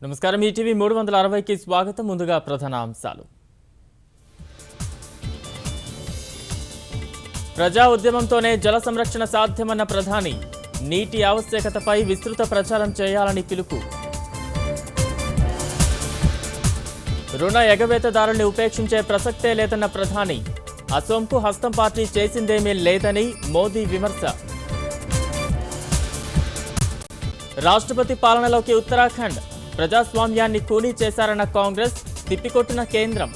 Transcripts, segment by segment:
నమస్కారం ఈటీవీ 360కి స్వాగతం ముందుగా ప్రధాన అంశాలు ప్రజా ఉద్యమంతోనే జల సంరక్షణ సాధ్యమన్న ప్రధాని నీటి ఆవశ్యకతపై విస్తృత ప్రచారం చేయాలని పిలుపు రుణ ఎగవేతదారుల్ని ఉపేక్షించే ప్రసక్తే లేదన్న ప్రధాని అసోంకు హస్తం పార్టీ చేసిందేమీ లేదని మోదీ విమర్శ రాష్ట్రపతి పాలనలోకి ఉత్తరాఖండ్ ప్రజాస్వామ్యాన్ని కూలీ చేశారన్న కాంగ్రెస్ తిప్పికొట్టిన కేంద్రం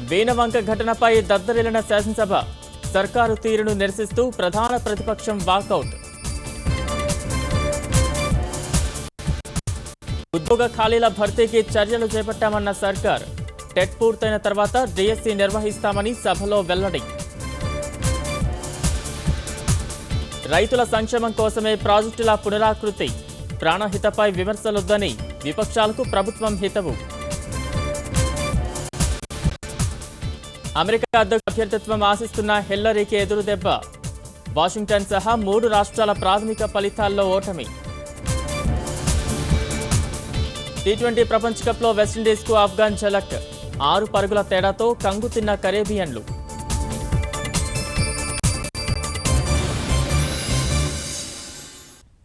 వీణవంక ఘటనపై దద్దరిల్లిన శాసనసభ సర్కారు తీరును నిరసిస్తూ ప్రధాన ప్రతిపక్షం వాకౌట్ ఉద్యోగ ఖాళీల భర్తీకి చర్యలు చేపట్టామన్న సర్కార్ టెట్ పూర్తయిన తర్వాత డిఎస్సి నిర్వహిస్తామని సభలో వెల్లడి రైతుల సంక్షేమం కోసమే ప్రాజెక్టుల పునరాకృతి ప్రాణహితపై విమర్శలొద్దని విపక్షాలకు ప్రభుత్వం హితవు అమెరికా అధ్యక్ష అభ్యర్థిత్వం ఆశిస్తున్న హిల్లరీకి ఎదురుదెబ్బ వాషింగ్టన్ సహా 3 రాష్ట్రాల ప్రాథమిక ఫలితాల్లో ఓటమి టీ20 ప్రపంచ కప్లో వెస్టిండీస్కు ఆఫ్ఘాన్ ఝలక్ 6 పరుగుల తేడాతో కంగుతిన్న కరేబియన్లు